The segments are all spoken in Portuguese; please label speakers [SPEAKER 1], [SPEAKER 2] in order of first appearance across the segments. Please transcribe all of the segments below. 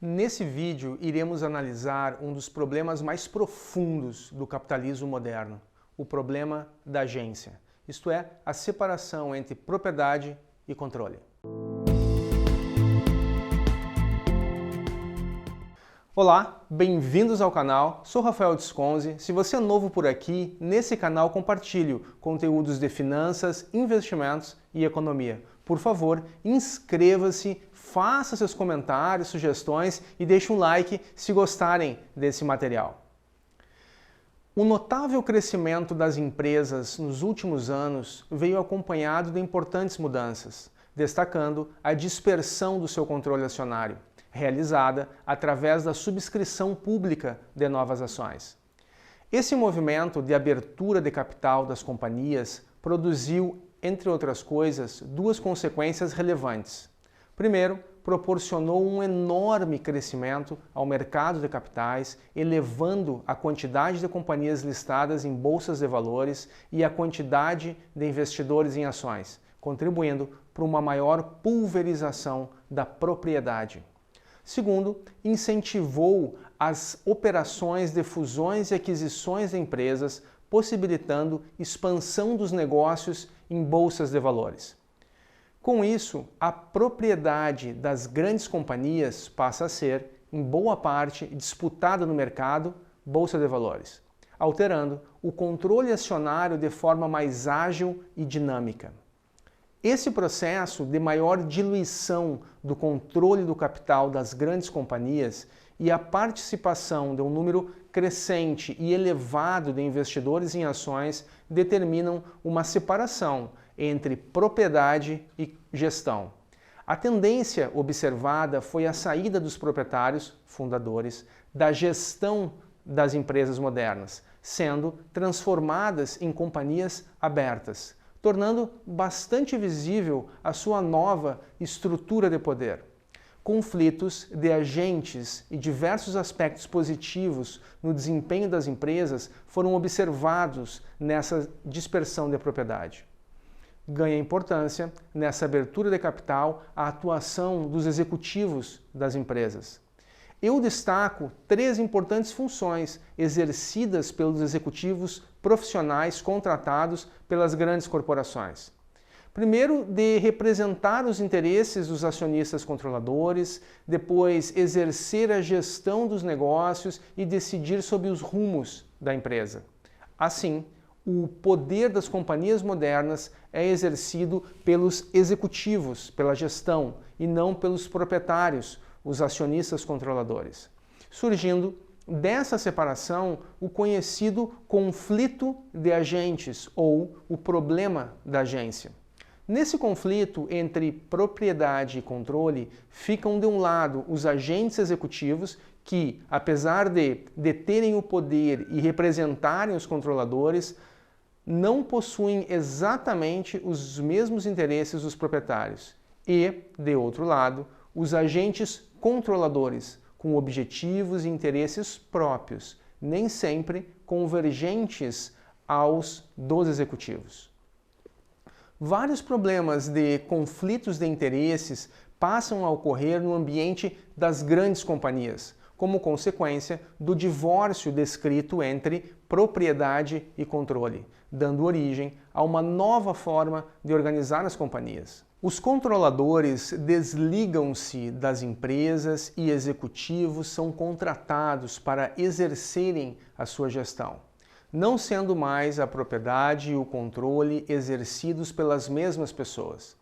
[SPEAKER 1] Nesse vídeo, iremos analisar um dos problemas mais profundos do capitalismo moderno, o problema da agência, isto é, a separação entre propriedade e controle. Olá, bem-vindos ao canal, sou Rafael Desconze. Se você é novo por aqui, nesse canal compartilho conteúdos de finanças, investimentos e economia. Por favor, inscreva-se, faça seus comentários, sugestões e deixe um like se gostarem desse material. O notável crescimento das empresas nos últimos anos veio acompanhado de importantes mudanças, destacando a dispersão do seu controle acionário, realizada através da subscrição pública de novas ações. Esse movimento de abertura de capital das companhias produziu, entre outras coisas, duas consequências relevantes. Primeiro, proporcionou um enorme crescimento ao mercado de capitais, elevando a quantidade de companhias listadas em bolsas de valores e a quantidade de investidores em ações, contribuindo para uma maior pulverização da propriedade. Segundo, incentivou as operações de fusões e aquisições de empresas, possibilitando expansão dos negócios em bolsas de valores. Com isso, a propriedade das grandes companhias passa a ser, em boa parte, disputada no mercado, bolsa de valores, alterando o controle acionário de forma mais ágil e dinâmica. Esse processo de maior diluição do controle do capital das grandes companhias e a participação de um número crescente e elevado de investidores em ações determinam uma separação entre propriedade e gestão. A tendência observada foi a saída dos proprietários, fundadores, da gestão das empresas modernas, sendo transformadas em companhias abertas, tornando bastante visível a sua nova estrutura de poder. Conflitos de agentes e diversos aspectos positivos no desempenho das empresas foram observados nessa dispersão de propriedade. Ganha importância, nessa abertura de capital, a atuação dos executivos das empresas. Eu destaco três importantes funções exercidas pelos executivos profissionais contratados pelas grandes corporações. Primeiro, de representar os interesses dos acionistas controladores, depois exercer a gestão dos negócios e decidir sobre os rumos da empresa. Assim, o poder das companhias modernas é exercido pelos executivos, pela gestão, e não pelos proprietários, os acionistas controladores. Surgindo dessa separação o conhecido conflito de agentes ou o problema da agência. Nesse conflito entre propriedade e controle, ficam de um lado os agentes executivos que, apesar de deterem o poder e representarem os controladores, não possuem exatamente os mesmos interesses dos proprietários. E, de outro lado, os agentes controladores, com objetivos e interesses próprios, nem sempre convergentes aos dos executivos. Vários problemas de conflitos de interesses passam a ocorrer no ambiente das grandes companhias, como consequência do divórcio descrito entre propriedade e controle, dando origem a uma nova forma de organizar as companhias. Os controladores desligam-se das empresas e executivos são contratados para exercerem a sua gestão, não sendo mais a propriedade e o controle exercidos pelas mesmas pessoas.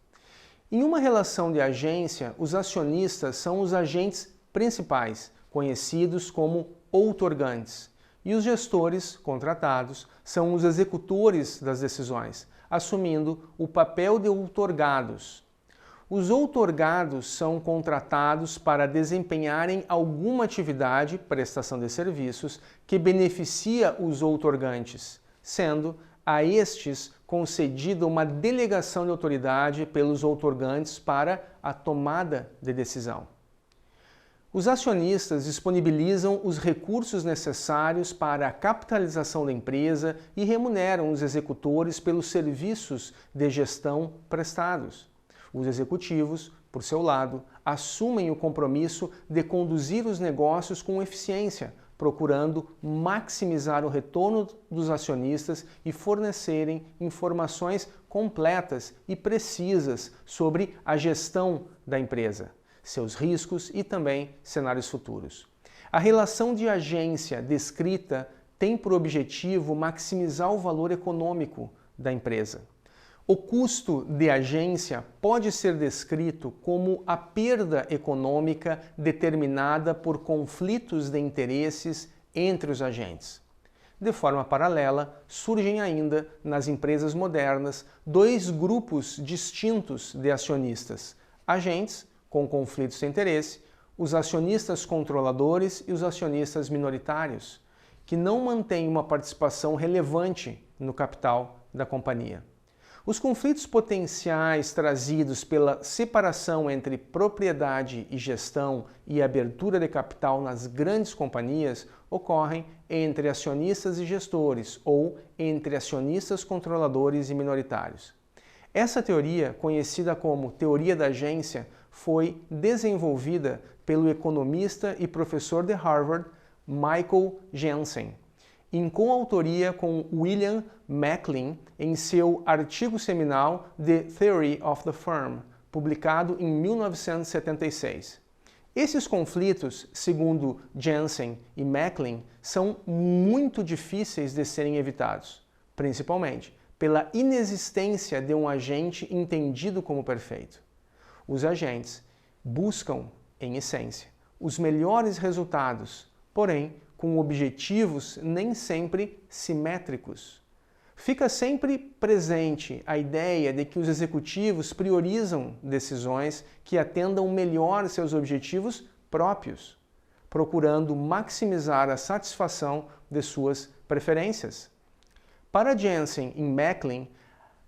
[SPEAKER 1] Em uma relação de agência, os acionistas são os agentes principais, conhecidos como outorgantes, e os gestores contratados são os executores das decisões, assumindo o papel de outorgados. Os outorgados são contratados para desempenharem alguma atividade, prestação de serviços, que beneficia os outorgantes, sendo a estes concedida uma delegação de autoridade pelos outorgantes para a tomada de decisão. Os acionistas disponibilizam os recursos necessários para a capitalização da empresa e remuneram os executores pelos serviços de gestão prestados. Os executivos por seu lado, assumem o compromisso de conduzir os negócios com eficiência, procurando maximizar o retorno dos acionistas e fornecerem informações completas e precisas sobre a gestão da empresa, seus riscos e também cenários futuros. A relação de agência descrita tem por objetivo maximizar o valor econômico da empresa. O custo de agência pode ser descrito como a perda econômica determinada por conflitos de interesses entre os agentes. De forma paralela, surgem ainda, nas empresas modernas, dois grupos distintos de acionistas: agentes com conflitos de interesse, os acionistas controladores e os acionistas minoritários, que não mantêm uma participação relevante no capital da companhia. Os conflitos potenciais trazidos pela separação entre propriedade e gestão e abertura de capital nas grandes companhias ocorrem entre acionistas e gestores ou entre acionistas controladores e minoritários. Essa teoria, conhecida como teoria da agência, foi desenvolvida pelo economista e professor de Harvard Michael Jensen, em coautoria com William Macklin em seu artigo seminal The Theory of the Firm, publicado em 1976. Esses conflitos, segundo Jensen e Macklin, são muito difíceis de serem evitados, principalmente pela inexistência de um agente entendido como perfeito. Os agentes buscam, em essência, os melhores resultados, porém com objetivos nem sempre simétricos. Fica sempre presente a ideia de que os executivos priorizam decisões que atendam melhor seus objetivos próprios, procurando maximizar a satisfação de suas preferências. Para Jensen e Macklin,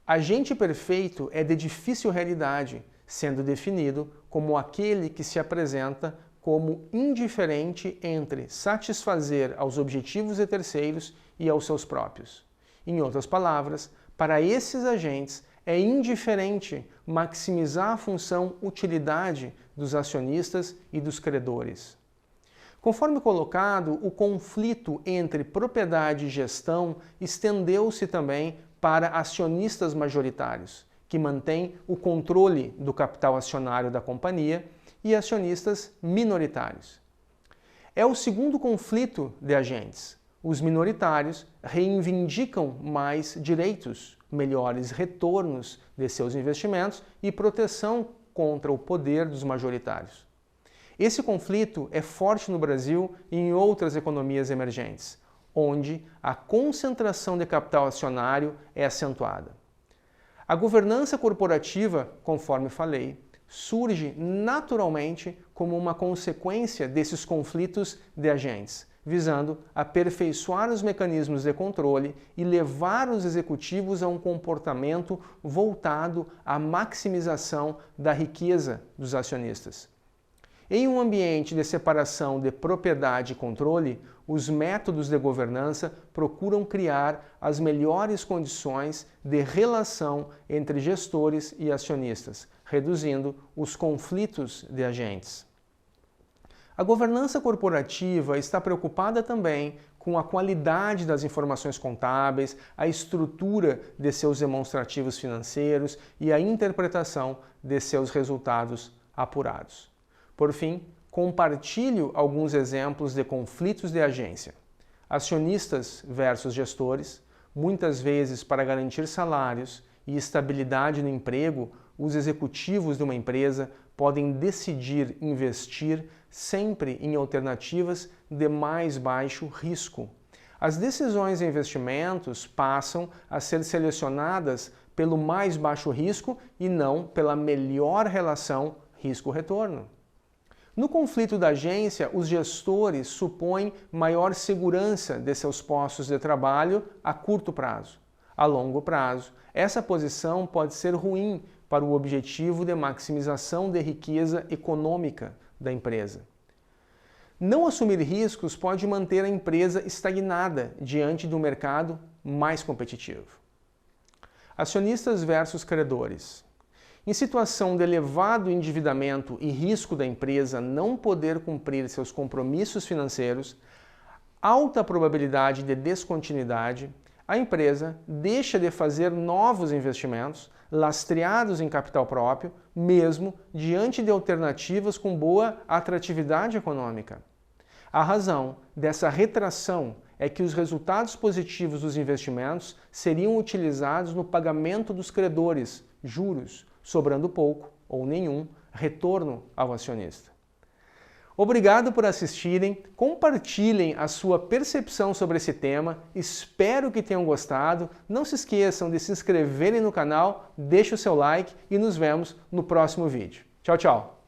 [SPEAKER 1] agente perfeito é de difícil realidade, sendo definido como aquele que se apresenta como indiferente entre satisfazer aos objetivos de terceiros e aos seus próprios. Em outras palavras, para esses agentes é indiferente maximizar a função utilidade dos acionistas e dos credores. Conforme colocado, o conflito entre propriedade e gestão estendeu-se também para acionistas majoritários, que mantêm o controle do capital acionário da companhia, e acionistas minoritários. É o segundo conflito de agentes. Os minoritários reivindicam mais direitos, melhores retornos de seus investimentos e proteção contra o poder dos majoritários. Esse conflito é forte no Brasil e em outras economias emergentes, onde a concentração de capital acionário é acentuada. A governança corporativa, conforme falei, surge naturalmente como uma consequência desses conflitos de agentes, visando aperfeiçoar os mecanismos de controle e levar os executivos a um comportamento voltado à maximização da riqueza dos acionistas. Em um ambiente de separação de propriedade e controle, os métodos de governança procuram criar as melhores condições de relação entre gestores e acionistas, reduzindo os conflitos de agentes. A governança corporativa está preocupada também com a qualidade das informações contábeis, a estrutura de seus demonstrativos financeiros e a interpretação de seus resultados apurados. Por fim, compartilho alguns exemplos de conflitos de agência. Acionistas versus gestores, muitas vezes para garantir salários e estabilidade no emprego, os executivos de uma empresa podem decidir investir sempre em alternativas de mais baixo risco. As decisões de investimentos passam a ser selecionadas pelo mais baixo risco e não pela melhor relação risco-retorno. No conflito da agência, os gestores supõem maior segurança de seus postos de trabalho a curto prazo. A longo prazo, essa posição pode ser ruim para o objetivo de maximização de riqueza econômica da empresa. Não assumir riscos pode manter a empresa estagnada diante de um mercado mais competitivo. Acionistas versus credores. Em situação de elevado endividamento e risco da empresa não poder cumprir seus compromissos financeiros, alta probabilidade de descontinuidade, a empresa deixa de fazer novos investimentos lastreados em capital próprio, mesmo diante de alternativas com boa atratividade econômica. A razão dessa retração é que os resultados positivos dos investimentos seriam utilizados no pagamento dos credores, juros, sobrando pouco ou nenhum retorno ao acionista. Obrigado por assistirem, compartilhem a sua percepção sobre esse tema, espero que tenham gostado, não se esqueçam de se inscreverem no canal, deixe o seu like e nos vemos no próximo vídeo. Tchau, tchau!